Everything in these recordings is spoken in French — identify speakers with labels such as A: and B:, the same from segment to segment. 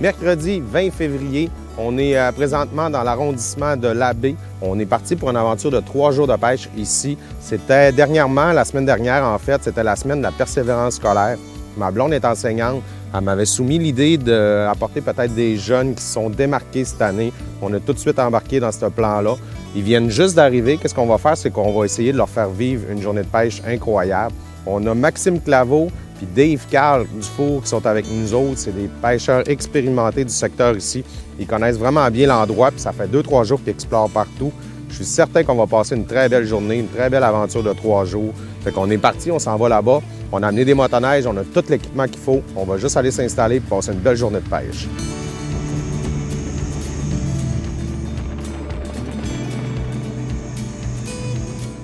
A: Mercredi 20 février, on est présentement dans l'arrondissement de l'Abbé. On est parti pour une aventure de 3 jours de pêche ici. C'était dernièrement, la semaine dernière en fait, c'était la semaine de la persévérance scolaire. Ma blonde est enseignante. Elle m'avait soumis l'idée d'apporter peut-être des jeunes qui se sont démarqués cette année. On a tout de suite embarqué dans ce plan-là. Ils viennent juste d'arriver. Qu'est-ce qu'on va faire? C'est qu'on va essayer de leur faire vivre une journée de pêche incroyable. On a Maxime Claveau puis Dave Carl Dufour qui sont avec nous autres. C'est des pêcheurs expérimentés du secteur ici. Ils connaissent vraiment bien l'endroit, puis ça fait 2-3 jours qu'ils explorent partout. Je suis certain qu'on va passer une très belle journée, une très belle aventure de 3 jours. Fait qu'on est parti, on s'en va là-bas. On a amené des motoneiges, on a tout l'équipement qu'il faut. On va juste aller s'installer et passer une belle journée de pêche.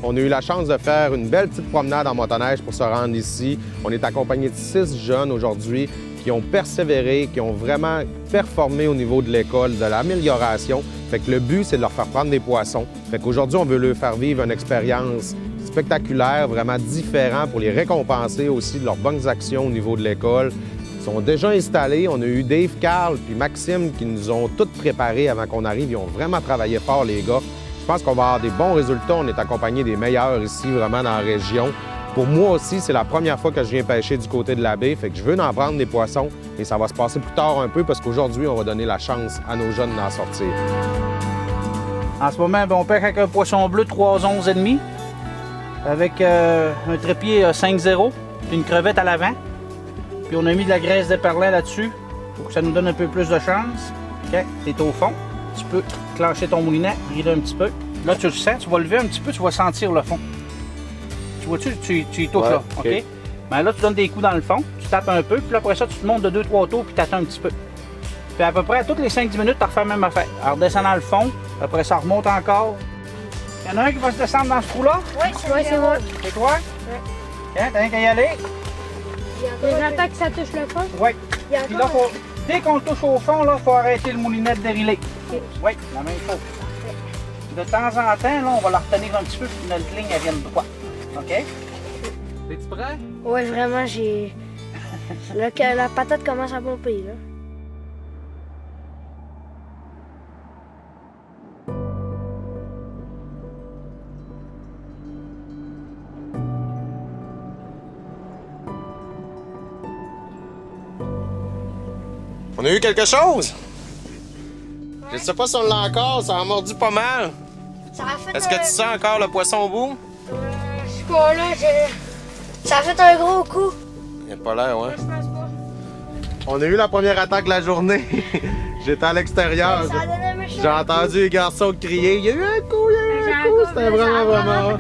A: On a eu la chance de faire une belle petite promenade en motoneige pour se rendre ici. On est accompagné de 6 jeunes aujourd'hui qui ont persévéré, qui ont vraiment performé au niveau de l'école, de l'amélioration. Fait que le but, c'est de leur faire prendre des poissons. Fait qu'aujourd'hui, on veut leur faire vivre une expérience spectaculaire, vraiment différente pour les récompenser aussi de leurs bonnes actions au niveau de l'école. Ils sont déjà installés. On a eu Dave Carl puis Maxime qui nous ont tout préparé avant qu'on arrive. Ils ont vraiment travaillé fort, les gars. Je pense qu'on va avoir des bons résultats. On est accompagné des meilleurs ici, vraiment dans la région. Pour moi aussi, c'est la première fois que je viens pêcher du côté de la baie. Fait que je veux en prendre des poissons et ça va se passer plus tard un peu parce qu'aujourd'hui, on va donner la chance à nos jeunes d'en sortir.
B: En ce moment, on pêche avec un poisson bleu 3 onces et demi, avec un trépied 5-0, une crevette à l'avant. Puis on a mis de la graisse de perlin là-dessus pour que ça nous donne un peu plus de chance. OK, t'es au fond. Tu peux clencher ton moulinet, griller un petit peu. Là, tu le sens, tu vas lever un petit peu, tu vas sentir le fond. Tu vois-tu, tu y touches
A: ouais,
B: là,
A: OK?
B: Mais là, tu donnes des coups dans le fond, tu tapes un peu, puis après ça, tu te montes de 2-3 tours, puis tu attends un petit peu. Puis à peu près, toutes les 5-10 minutes, tu refais la même affaire. Alors, redescends dans le fond, après ça remonte encore. Il y en a un qui va se descendre dans ce trou-là?
C: Oui, c'est moi.
B: C'est toi?
C: Oui.
B: OK, t'as rien qu'à y aller?
C: J'attends que ça touche le fond.
B: Oui.
C: Il y a
B: Puis là,
C: encore
B: dès qu'on le touche au fond, il faut arrêter le moulinet de dériler.
C: OK.
B: Oui, la même chose. De temps en temps, là, on va la retenir un petit peu pour que notre ligne elle vienne droite. OK? Es-tu prêt?
C: Ouais, vraiment, j'ai... Là, que la patate commence à pomper, là.
A: On a eu quelque chose? Je sais pas si on l'a encore, ça a mordu pas mal.
C: Ça a fait
A: Est-ce que tu sens encore le poisson au bout?
C: je sais pas, là, ça a fait un gros coup.
A: Il n'a pas l'air, ouais.
C: Je pense pas.
A: On a eu la première attaque de la journée. J'étais à l'extérieur.
C: Ça a donné un méchant.
A: J'ai entendu les garçons crier. Il y a eu un coup, il y a eu un coup. C'était vraiment.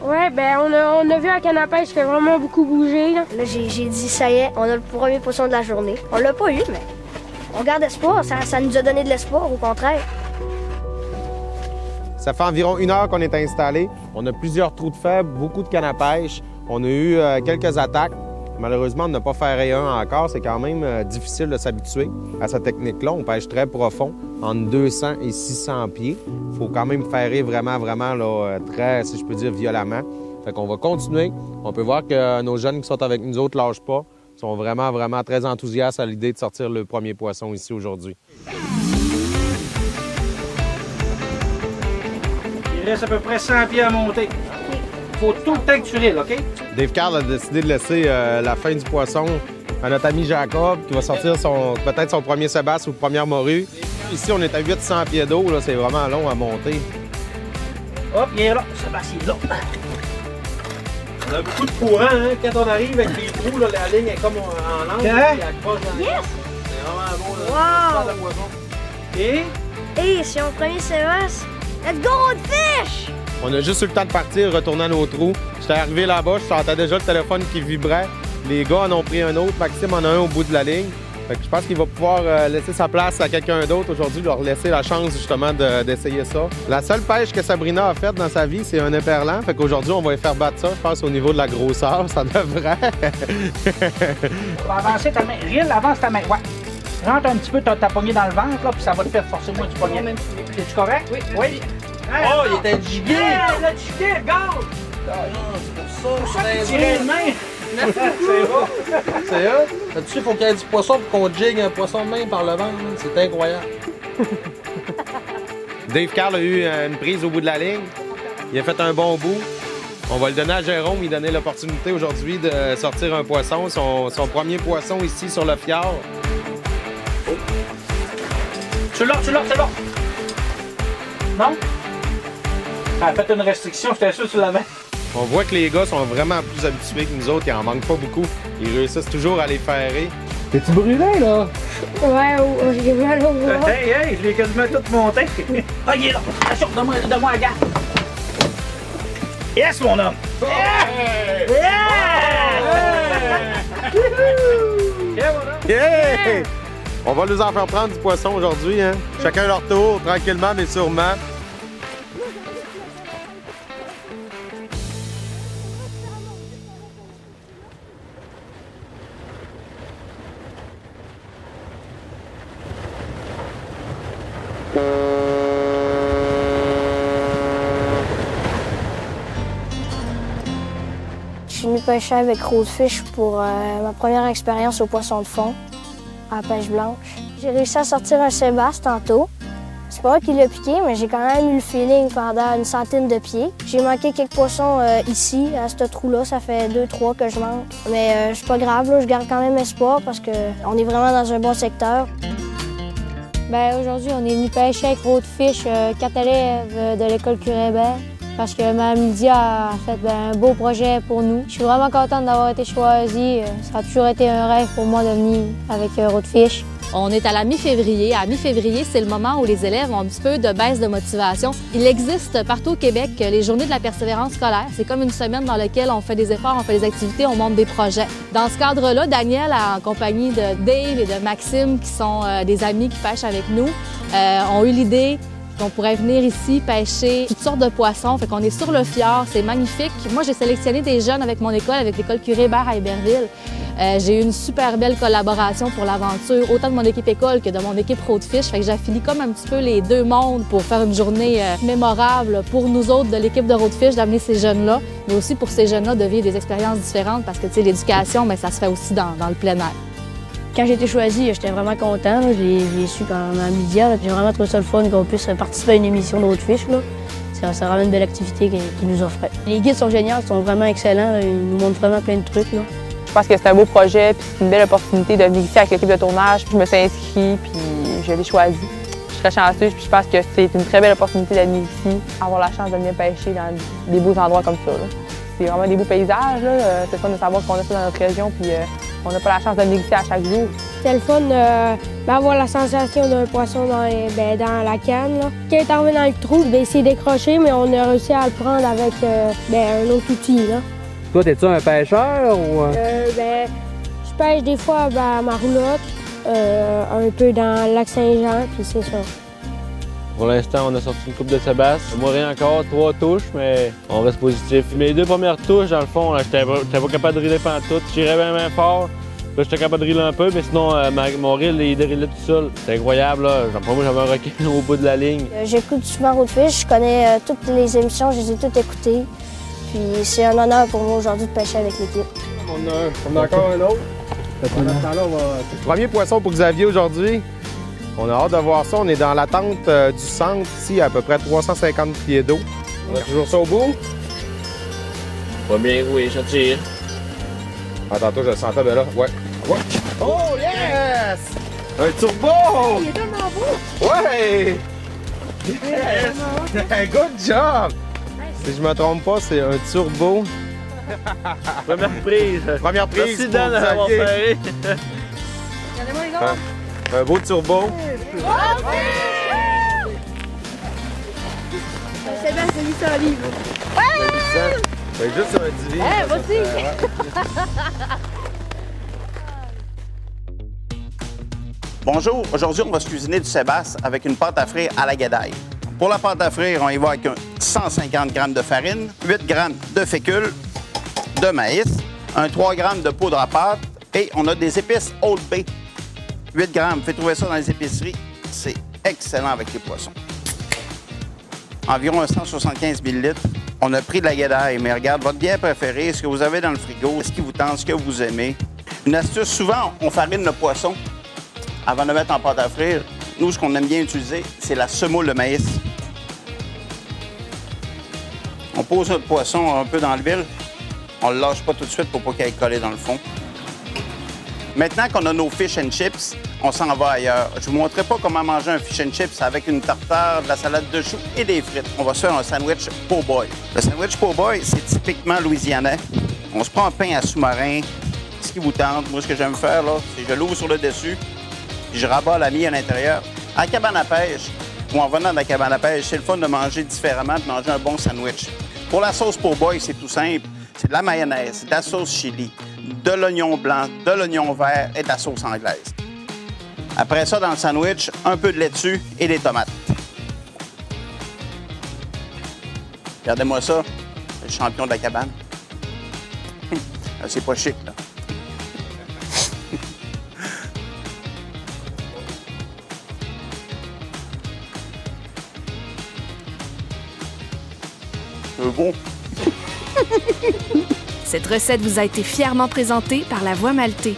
C: Ouais, ben on a vu un canne à pêche qui a vraiment beaucoup bougé. Là, j'ai dit, ça y est, on a le premier poisson de la journée. On l'a pas eu, mais on garde espoir. Ça nous a donné de l'espoir, au contraire.
A: Ça fait environ 1 heure qu'on est installé. On a plusieurs trous de faible, beaucoup de cannes à pêche. On a eu quelques attaques. Malheureusement, on n'a pas ferré un encore. C'est quand même difficile de s'habituer à cette technique-là. On pêche très profond, entre 200 et 600 pieds. Il faut quand même ferrer vraiment là, très, si je peux dire, violemment. Fait qu'on va continuer. On peut voir que nos jeunes qui sont avec nous autres ne lâchent pas. Ils sont vraiment très enthousiastes à l'idée de sortir le premier poisson ici aujourd'hui.
B: Il reste à peu près 100 pieds à monter. Faut tout le temps que tu rilles, OK?
A: Dave Carl a décidé de laisser la fin du poisson à notre ami Jacob, qui va sortir peut-être son premier sébasse ou première morue. Ici, on est à 800 pieds d'eau, là, c'est vraiment long à monter.
B: Hop, il est là. Sébastien est là. On a beaucoup de courant, hein? Quand on arrive avec les trous, là, la ligne est comme en angle.
C: Hein?
B: Puis elle croise dans
C: Yes!
B: C'est vraiment bon, là.
C: Wow!
B: Le poisson. Et
C: Hey, si on premier Sébastien, let's go, on fish!
A: On a juste eu le temps de partir, retourner à nos trous. J'étais arrivé là-bas, je sentais déjà le téléphone qui vibrait. Les gars en ont pris un autre, Maxime en a un au bout de la ligne. Fait que je pense qu'il va pouvoir laisser sa place à quelqu'un d'autre aujourd'hui, leur laisser la chance justement d'essayer ça. La seule pêche que Sabrina a faite dans sa vie, c'est un éperlan. Fait qu'aujourd'hui, on va lui faire battre ça, je pense, au niveau de la grosseur, ça devrait.
B: on va avancer ta main. Rille, avance ta main. Ouais. Rentre un petit peu ta poignée dans le ventre, là, puis ça va te faire forcer moins du poignet. Es-tu correct? Oui. Oui.
D: Oh, il était gibier!
B: Hey, le gibier, regarde!
D: C'est pour
B: C'est pour ça que tu tirais une main.
D: C'est eux. Tu sais, il faut qu'il y ait du poisson pour qu'on jigue un poisson de même par le ventre. Là. C'est incroyable.
A: Dave Carl a eu une prise au bout de la ligne. Il a fait un bon bout. On va le donner à Jérôme. Il donnait l'opportunité aujourd'hui de sortir un poisson. Son premier poisson ici sur le fjord.
B: Tu l'as. Non? Ça a fait une restriction, j'étais sûr que tu l'avais.
A: On voit que les gars sont vraiment plus habitués que nous autres. Ils en manquent pas beaucoup. Ils réussissent toujours à les ferrer.
D: T'es-tu brûlé, là?
C: Ouais, j'ai mal au bras.
B: Hey, je l'ai quasiment tout monté. Ah, il est là. Attention, donne-moi la garde. Yes, mon homme!
A: Hey!
B: Yeah!
A: Yeah! On va nous en faire prendre du poisson aujourd'hui, hein? Chacun leur tour, tranquillement mais sûrement.
C: Je suis venu pêcher avec Roadfish pour ma première expérience au poisson de fond, à la pêche blanche. J'ai réussi à sortir un sébasse tantôt. C'est pas moi qui l'a piqué, mais j'ai quand même eu le feeling pendant une centaine de pieds. J'ai manqué quelques poissons ici, à ce trou-là. Ça fait 2-3 que je manque. Mais c'est pas grave, là, je garde quand même espoir parce qu'on est vraiment dans un bon secteur.
E: Bien, aujourd'hui, on est venu pêcher avec Roadfish, 4 élèves de l'école Curé-Hébert, parce que Mme Lydia a fait un beau projet pour nous. Je suis vraiment contente d'avoir été choisie. Ça a toujours été un rêve pour moi de venir avec Roadfish.
F: On est à la mi-février. À mi-février, c'est le moment où les élèves ont un petit peu de baisse de motivation. Il existe partout au Québec les journées de la persévérance scolaire. C'est comme une semaine dans laquelle on fait des efforts, on fait des activités, on monte des projets. Dans ce cadre-là, Daniel, en compagnie de Dave et de Maxime, qui sont des amis qui pêchent avec nous, ont eu l'idée qu'on pourrait venir ici pêcher toutes sortes de poissons. Fait qu'on est sur le fjord, c'est magnifique. Moi, j'ai sélectionné des jeunes avec mon école, avec l'école Curé-Hébert à Héberville. J'ai eu une super belle collaboration pour l'aventure, autant de mon équipe école que de mon équipe Roadfish. Fait que j'affilie comme un petit peu les deux mondes pour faire une journée mémorable pour nous autres de l'équipe de Roadfish, d'amener ces jeunes-là, mais aussi pour ces jeunes-là de vivre des expériences différentes parce que, tu sais, l'éducation, bien, ça se fait aussi dans le plein air.
E: Quand j'ai été choisie, j'étais vraiment content. Je l'ai su pendant Lydia. J'ai vraiment trouvé ça le fun qu'on puisse participer à une émission de Roadfish. C'est vraiment une belle activité qu'ils nous offraient. Les guides sont géniaux, ils sont vraiment excellents. Ils nous montrent vraiment plein de trucs. Là.
G: Je pense que c'est un beau projet, puis c'est une belle opportunité de venir ici avec l'équipe de tournage. Je me suis inscrite, puis je l'ai choisi. Je suis très chanceuse, puis je pense que c'est une très belle opportunité de venir ici, avoir la chance de venir pêcher dans des beaux endroits comme ça. C'est vraiment des beaux paysages. C'est fun de savoir qu'on a ça dans notre région, puis on n'a pas la chance de venir ici à chaque jour.
C: C'est le fun d'avoir la sensation d'un poisson dans la canne. Là. Quand il est arrivé dans le trou, il s'est décroché, mais on a réussi à le prendre avec un autre outil. Là.
D: Toi, t'es-tu un pêcheur ou...
C: Je pêche des fois à ma roulotte, un peu dans le lac Saint-Jean, puis c'est ça.
H: Pour l'instant, on a sorti une coupe de sébasse. Moi, rien encore, 3 touches, mais on reste positif. Mes 2 premières touches, dans le fond, j'étais pas capable de driller pantoute. Je tirais bien fort. Là, j'étais capable de driller un peu, mais sinon, mon reel, il drillait tout seul. C'était incroyable, là. Moi, j'avais un requin au bout de la ligne.
C: J'écoute souvent Roadfish, je connais toutes les émissions, je les ai toutes écoutées. Puis c'est un honneur pour moi aujourd'hui de pêcher avec l'équipe.
A: On a encore un autre. Premier poisson pour Xavier aujourd'hui. On a hâte de voir ça. On est dans l'attente du centre ici, à peu près 350 pieds d'eau. On a toujours ça au bout?
H: Pas bien, oui, je tire.
A: Ah, tantôt, je le sentais de là. Ouais. Oh, yes! Un turbo!
C: Il est tellement beau!
A: Ouais! Yes! Good job! Si je me trompe pas, c'est un turbo.
H: Première prise.
A: Première prise.
H: Merci, Dan, d'avoir ferré.
C: Regardez-moi les gars!
A: Un beau turbo.
C: Sébastien, c'est mis ça en livre.
A: Ouais! Juste sur un divi.
C: Vas-y!
I: Bonjour, aujourd'hui on va se cuisiner du sébasse avec une pâte à frire à la guédaille. Pour la pâte à frire, on y va avec 150 g de farine, 8 g de fécule, de maïs, un 3 g de poudre à pâte et on a des épices Old Bay. 8 g, vous pouvez trouver ça dans les épiceries, c'est excellent avec les poissons. Environ 175 ml On a pris de la guédaille, mais regarde, votre bière préférée, ce que vous avez dans le frigo, ce qui vous tente, ce que vous aimez. Une astuce, souvent, on farine le poisson avant de le mettre en pâte à frire. Nous, ce qu'on aime bien utiliser, c'est la semoule de maïs. On pose notre poisson un peu dans l'huile. On ne le lâche pas tout de suite pour pas qu'il aille coller dans le fond. Maintenant qu'on a nos fish and chips, on s'en va ailleurs. Je vous montrerai pas comment manger un fish and chips avec une tartare, de la salade de choux et des frites. On va se faire un sandwich po' boy. Le sandwich po' boy, c'est typiquement louisianais. On se prend un pain à sous-marin, ce qui vous tente. Moi, ce que j'aime faire, là, c'est que je l'ouvre sur le dessus, puis je rabats la mie à l'intérieur. À la cabane à pêche, ou en venant de la cabane à pêche, c'est le fun de manger différemment, de manger un bon sandwich. Pour la sauce po' boy, c'est tout simple. C'est de la mayonnaise, de la sauce chili, de l'oignon blanc, de l'oignon vert et de la sauce anglaise. Après ça, dans le sandwich, un peu de laitue et des tomates. Regardez-moi ça, le champion de la cabane. C'est pas chic, là. C'est bon.
J: Cette recette vous a été fièrement présentée par La Voie Maltée.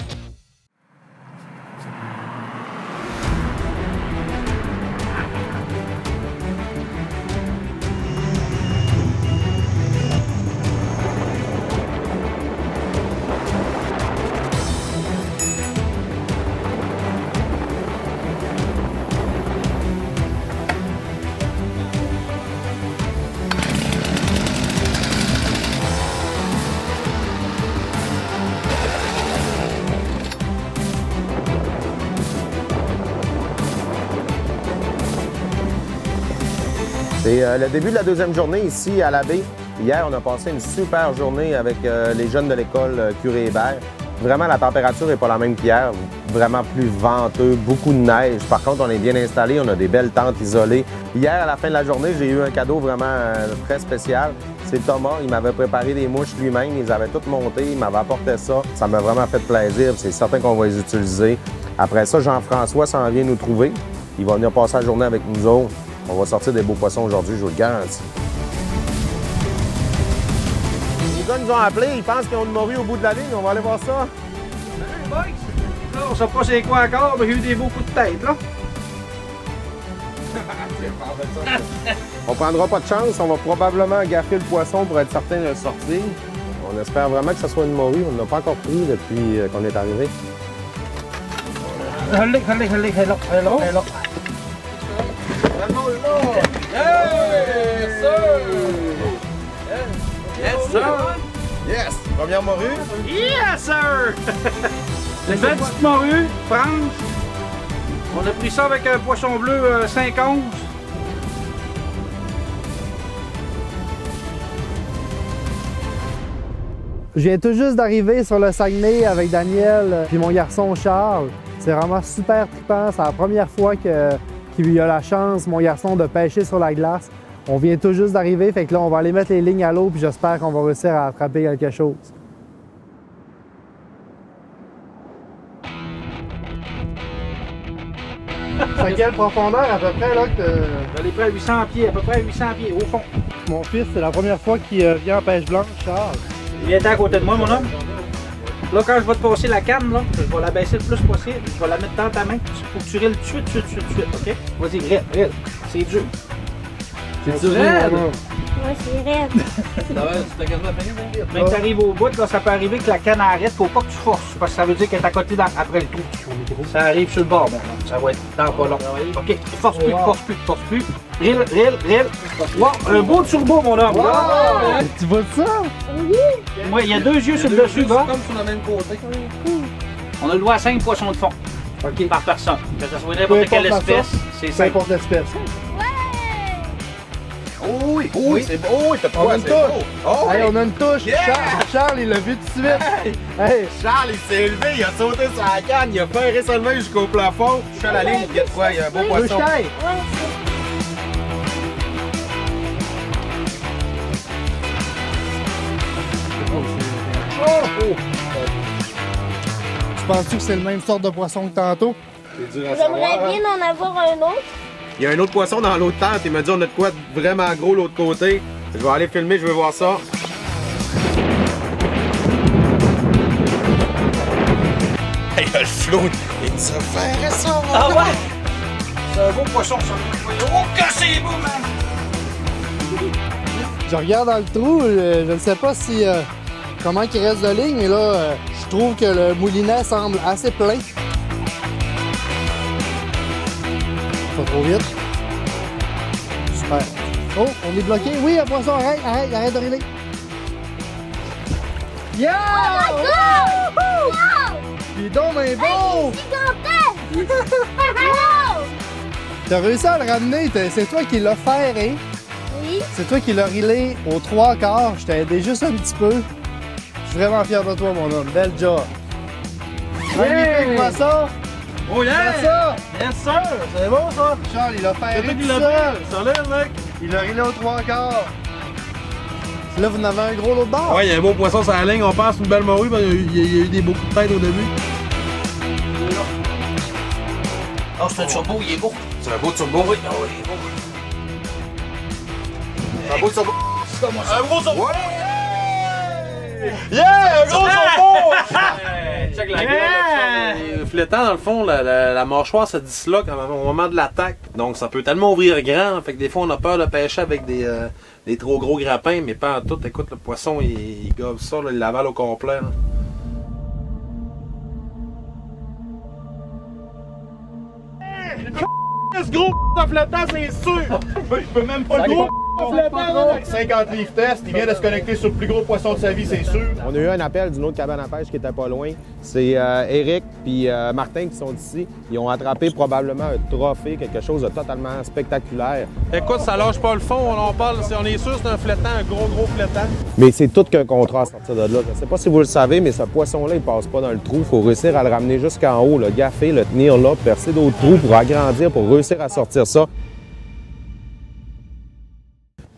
A: C'est le début de la deuxième journée ici à la baie. Hier, on a passé une super journée avec les jeunes de l'école Curé Hébert. Vraiment, la température n'est pas la même qu'hier. Vraiment plus venteux, beaucoup de neige. Par contre, on est bien installé, on a des belles tentes isolées. Hier, à la fin de la journée, j'ai eu un cadeau vraiment très spécial. C'est Thomas, il m'avait préparé des mouches lui-même, ils avaient toutes montées, il m'avait apporté ça. Ça m'a vraiment fait plaisir, c'est certain qu'on va les utiliser. Après ça, Jean-François s'en vient nous trouver. Il va venir passer la journée avec nous autres. On va sortir des beaux poissons aujourd'hui, je vous le garantis. Les gars nous ont appelés, ils pensent qu'ils ont une morue au bout de la ligne. On va aller voir ça.
B: Salut, boys! Là, on sait pas c'est quoi encore, mais j'ai eu des beaux coups de tête, là.
A: On prendra pas de chance, on va probablement gaffer le poisson pour être certain de le sortir. On espère vraiment que ce soit une morue. On ne l'a pas encore pris depuis qu'on est arrivé.
B: Elle est là.
D: Yes, sir! Yes, sir!
A: Yes! Première morue.
B: Yes, sir! Une belle petite morue, France. On a pris ça avec un poisson bleu 5 onces.
K: Je viens tout juste d'arriver sur le Saguenay avec Daniel et mon garçon Charles. C'est vraiment super trippant. C'est la première fois qu'il y a la chance, mon garçon, de pêcher sur la glace. On vient tout juste d'arriver, fait que là, on va aller mettre les lignes à l'eau, puis j'espère qu'on va réussir à attraper quelque chose. C'est quelle profondeur à peu près, là, que...
B: J'allais près à 800 pieds, à peu près à 800 pieds, au fond.
K: Mon fils, c'est la première fois qu'il vient en pêche blanche, Charles.
B: Viens à côté de moi, mon homme. Là, quand je vais te passer la canne, là, je vais la baisser le plus possible. Je vais la mettre dans ta main. Faut que tu rilles tout de suite, OK? Vas-y, rille. C'est dur.
K: C'est dur, raide?
C: Ouais, c'est raide.
D: Tu t'as quasiment fini, hein?
B: Quand tu arrives au bout, là, ça peut arriver que la canne arrête. Faut pas que tu forces, parce que ça veut dire qu'elle est à côté après le trou. Ça arrive sur le bord, maintenant. Ça va être dans pas long. OK, force plus. Rille. Wow, un beau turbo, mon homme.
K: Tu vois ça?
B: Oui, il y a 2 yeux sur le dessus, gars.
D: Comme sur le même côté.
B: On a le droit à 5 poissons de fond.
K: OK.
B: Par personne. Que ce soit n'importe quelle espèce, c'est
K: Peu
B: 5.
K: importe l'espèce.
A: Oui, c'est beau. Oui, t'as pas une touche. Oh,
K: Hey, on a une touche.
A: Yeah!
K: Charles, il l'a vu tout de suite. Hey.
A: Charles, il s'est élevé, il a sauté sur la canne, il a ferré sa main jusqu'au plafond. Je suis à la ligne, il y a de quoi, il y a un beau poisson.
K: Tu penses-tu que c'est le même sorte de poisson que tantôt?
A: C'est dur à savoir.
C: J'aimerais bien en avoir un autre.
A: Il y a un autre poisson dans l'autre tente, il m'a dit on a de quoi de vraiment gros l'autre côté. Je vais aller filmer, je veux voir ça. Hey, le flou, il nous a fait ça!
B: Ah ouais? C'est un beau poisson, ça. Oh, que c'est beau, man!
K: Je regarde dans le trou, je ne sais pas si comment il reste de ligne, mais là, je trouve que le moulinet semble assez plein. Pas trop vite. Super. Oh, on est bloqué. Oui, un poisson, arrête de riler. Yeah! Oh! Il est donc bien beau! T'as réussi à le ramener, c'est toi qui l'as ferré.
C: Oui.
K: C'est toi qui l'as rilé aux 3/4. Je t'ai aidé juste un petit peu. Je suis vraiment fier de toi, mon homme. Bel job. Magnifique poisson!
D: Oh yeah!
K: Ça!
D: Yes sir! C'est bon ça!
K: Charles, il l'a ferré
D: C'est toi qui
K: tout
D: l'as
K: seul.
D: pris! Solide, mec!
K: Il l'a rilé aux 3/4. Là, vous en avez un gros l'autre bord.
D: Ouais, il y a un beau poisson sur la ligne, on passe une belle morue, mais il y a eu des beaux coups de tête au début.
B: Oh, c'est un turbo, il est beau.
A: C'est un beau turbo.
B: Oui, oh, il est beau.
A: Un beau turbo.
D: Un gros turbo!
A: Yeah! Un gros turbo!
D: Check la gueule. Flétant, dans le fond, la mâchoire se disloque au moment de l'attaque. Donc, ça peut tellement ouvrir grand. Fait que des fois, on a peur de pêcher avec des trop gros grappins, mais pas en tout. Écoute, le poisson, il gobe ça, là, il l'avale au complet. Là. Ce gros de flottant, c'est sûr! Je peux même pas le gros flottant!
L: 50 livres test, il vient de se connecter sur le plus gros poisson de sa vie, c'est sûr.
A: On a eu un appel d'une autre cabane à pêche qui était pas loin. C'est Eric puis Martin qui sont ici. Ils ont attrapé probablement un trophée, quelque chose de totalement spectaculaire.
D: Écoute, ça lâche pas le fond, on en parle, on est sûr c'est un flottant, un gros flottant.
A: Mais c'est tout qu'un contrat à sortir de là. Je ne sais pas si vous le savez, mais ce poisson-là, il passe pas dans le trou. Il faut réussir à le ramener jusqu'en haut, le gaffer, le tenir là, percer d'autres trous pour agrandir, pour réussir à sortir ça.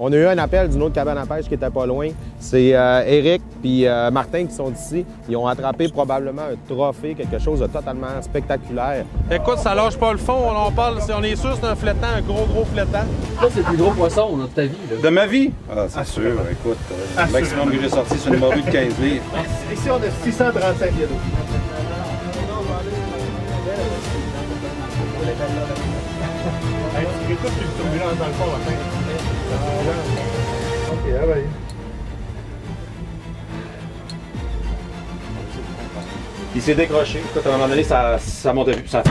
A: On a eu un appel d'une autre cabane à pêche qui était pas loin. C'est Eric puis Martin qui sont ici. Ils ont attrapé probablement un trophée, quelque chose de totalement spectaculaire.
D: Écoute, ça lâche pas le fond, on en parle, on est sûr c'est un flottant, un gros flottant.
M: Ça, c'est le plus gros poisson de ta vie. Là.
L: De ma vie? Ah, c'est sûr. Écoute, le maximum que j'ai sorti, c'est une morue de 15 livres. Ici, on a 635 pieds d'eau. Tu écoutes une turbulence dans le fond, à la fin. OK, ah ouais.
N: Il s'est décroché. Écoute, à un moment donné, ça montait plus. Ça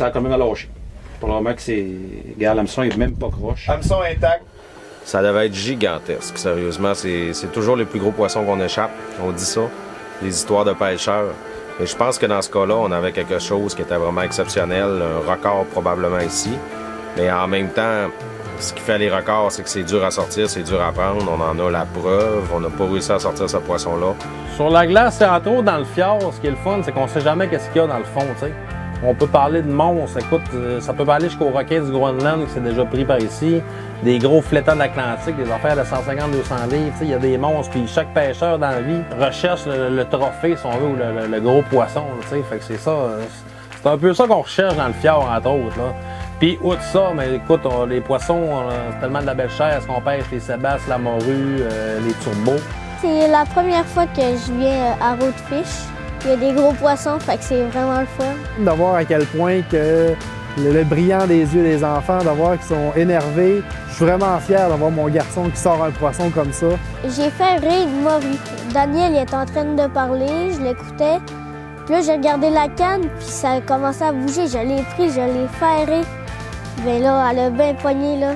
N: a quand même lâché. Pour le moment que c'est. Regarde, l'hameçon est même pas croche.
L: Hameçon intact.
A: Ça devait être gigantesque, sérieusement. C'est toujours les plus gros poissons qu'on échappe. On dit ça, les histoires de pêcheurs. Et je pense que dans ce cas-là, on avait quelque chose qui était vraiment exceptionnel, un record probablement ici. Mais en même temps, ce qui fait les records, c'est que c'est dur à sortir, c'est dur à prendre. On en a la preuve. On n'a pas réussi à sortir ce poisson-là.
D: Sur la glace, entre autres, dans le fjord, ce qui est le fun, c'est qu'on sait jamais qu'est-ce qu'il y a dans le fond, tu sais. On peut parler de monstres, écoute, ça peut aller jusqu'au requin du Groenland qui s'est déjà pris par ici, des gros flétans de l'Atlantique, des affaires de 150-200 livres, il y a des monstres, puis chaque pêcheur dans la vie recherche le trophée, si on veut, ou le gros poisson, tu sais, fait que c'est ça, c'est un peu ça qu'on recherche dans le fjord, entre autres, là. Puis, outre ça, mais écoute, les poissons, c'est tellement de la belle chair, est-ce qu'on pêche les sébasses, la morue, les turbos?
C: C'est la première fois que je viens à Roadfish. Il y a des gros poissons, fait que c'est vraiment le fun.
K: De voir à quel point que le brillant des yeux des enfants, de voir qu'ils sont énervés. Je suis vraiment fier d'avoir mon garçon qui sort un poisson comme ça.
C: J'ai fait rire une morue. Daniel il est en train de parler, je l'écoutais. Puis là, j'ai regardé la canne, puis ça a commencé à bouger. Je l'ai pris, je l'ai ferré. Ben là, elle a bien pogné, là.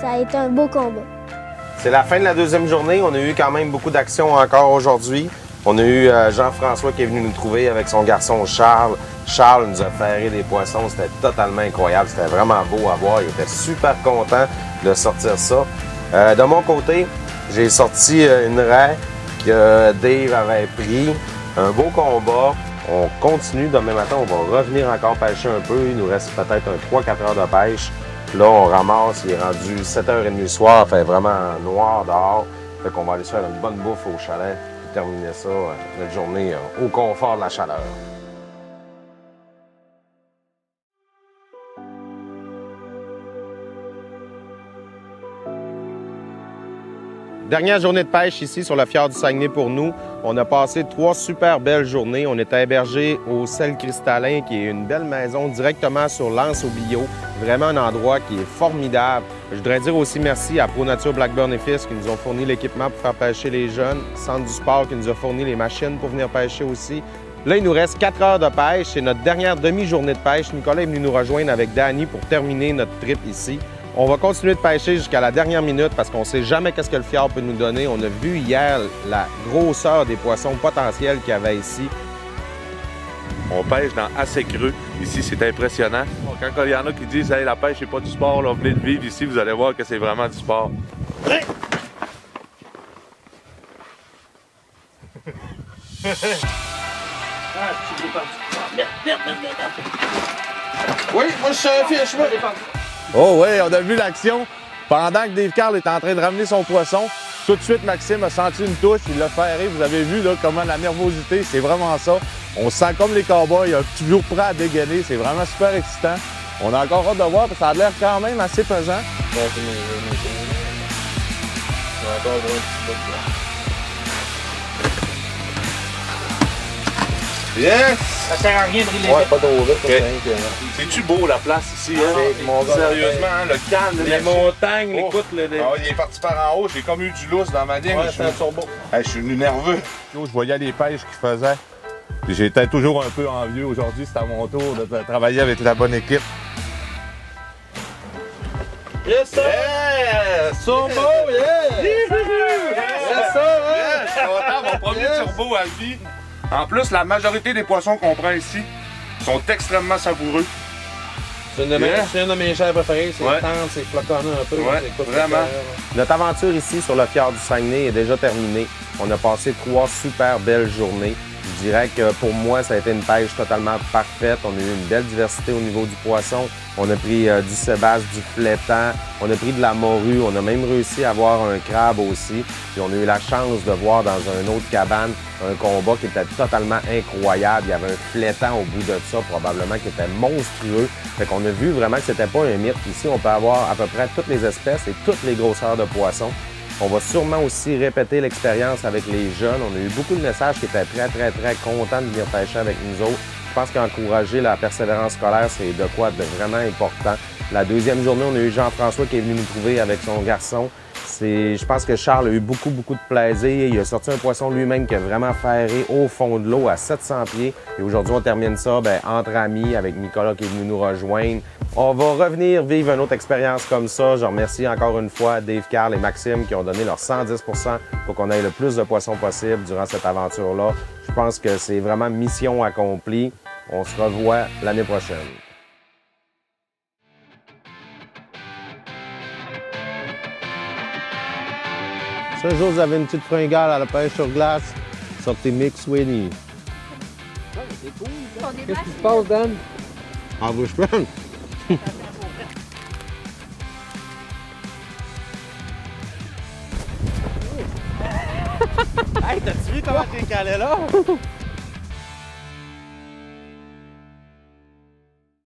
C: Ça a été un beau combat.
A: C'est la fin de la deuxième journée. On a eu quand même beaucoup d'actions encore aujourd'hui. On a eu Jean-François qui est venu nous trouver avec son garçon Charles. Charles nous a ferré des poissons. C'était totalement incroyable. C'était vraiment beau à voir. Il était super content de sortir ça. De mon côté, j'ai sorti une raie que Dave avait pris. Un beau combat. On continue. Demain matin, on va revenir encore pêcher un peu. Il nous reste peut-être un 3-4 heures de pêche. Là, on ramasse. Il est rendu 7h30 le soir. Il fait vraiment noir dehors. Fait qu'on va aller se faire une bonne bouffe au chalet. Terminer ça, notre journée au confort de la chaleur. Dernière journée de pêche ici sur le fjord du Saguenay pour nous. On a passé 3 super belles journées. On était hébergés au Sel Cristallin, qui est une belle maison directement sur l'Anse au Bio. Vraiment un endroit qui est formidable. Je voudrais dire aussi merci à Pro Nature Blackburn et Fils qui nous ont fourni l'équipement pour faire pêcher les jeunes. Centre du Sport qui nous a fourni les machines pour venir pêcher aussi. Là, il nous reste 4 heures de pêche. C'est notre dernière demi-journée de pêche. Nicolas est venu nous rejoindre avec Danny pour terminer notre trip ici. On va continuer de pêcher jusqu'à la dernière minute parce qu'on ne sait jamais qu'est-ce que le fjord peut nous donner. On a vu hier la grosseur des poissons potentiels qu'il y avait ici.
O: On pêche dans assez creux. Ici, c'est impressionnant. Quand il y en a qui disent hey, la pêche, c'est pas du sport, là, venez le vivre ici, vous allez voir que c'est vraiment du sport. Hey!
H: Oui, moi je suis un fiche, moi. Oh oui, on a vu l'action. Pendant que Dave Carl est en train de ramener son poisson, tout de suite Maxime a senti une touche, il l'a ferré. Vous avez vu là, comment la nervosité, c'est vraiment ça. On se sent comme les cowboys, toujours prêt à dégainer. C'est vraiment super excitant. On a encore hâte de voir parce que ça a l'air quand même assez pesant.
O: Yes!
B: Ça sert à rien de briller.
H: Ouais, pas trop vite.
O: Okay. C'est-tu beau la place ici, hein? Sérieusement, hein, le calme,
H: les montagnes,
O: écoute, il est parti par en haut, j'ai comme eu du lousse dans ma ligne.
H: Ouais, c'est un turbo.
O: Hey, je suis venu nerveux.
H: Je voyais les pêches qu'il faisait. J'étais toujours un peu envieux. Aujourd'hui, c'est à mon tour de travailler avec la bonne équipe.
O: Yes, sir! Yeah!
H: Turbo, yeah!
O: Yes, sir! Mon premier turbo à vie. En plus, la majorité des poissons qu'on prend ici sont extrêmement savoureux.
D: C'est une de mes chairs préférées, c'est tendre, c'est floconnant un peu.
O: Ouais, vraiment.
A: Notre aventure ici sur le fjord du Saguenay est déjà terminée. On a passé 3 super belles journées. Je dirais que pour moi, ça a été une pêche totalement parfaite. On a eu une belle diversité au niveau du poisson. On a pris du sébasse, du flétan, on a pris de la morue, on a même réussi à avoir un crabe aussi. Puis on a eu la chance de voir dans une autre cabane un combat qui était totalement incroyable. Il y avait un flétan au bout de ça, probablement, qui était monstrueux. Fait qu'on a vu vraiment que c'était pas un mythe. Ici, on peut avoir à peu près toutes les espèces et toutes les grosseurs de poissons. On va sûrement aussi répéter l'expérience avec les jeunes. On a eu beaucoup de messages qui étaient très contents de venir pêcher avec nous autres. Je pense qu'encourager la persévérance scolaire, c'est de quoi de vraiment important. La deuxième journée, on a eu Jean-François qui est venu nous trouver avec son garçon. Je pense que Charles a eu beaucoup de plaisir. Il a sorti un poisson lui-même qui a vraiment ferré au fond de l'eau à 700 pieds. Et aujourd'hui, on termine ça entre amis avec Nicolas qui est venu nous rejoindre. On va revenir vivre une autre expérience comme ça. Je remercie encore une fois Dave Carl et Maxime qui ont donné leur 110 pour qu'on ait le plus de poissons possible durant cette aventure-là. Je pense que c'est vraiment mission accomplie. On se revoit l'année prochaine. Si un jour vous avez une petite fringale à la pêche sur glace, sortez Mick Sweeney.
M: C'est cool. Qu'est-ce qui se passe, Dan?
A: En bouche pleine.
H: Hey, t'as-tu vu comment t'es calé là?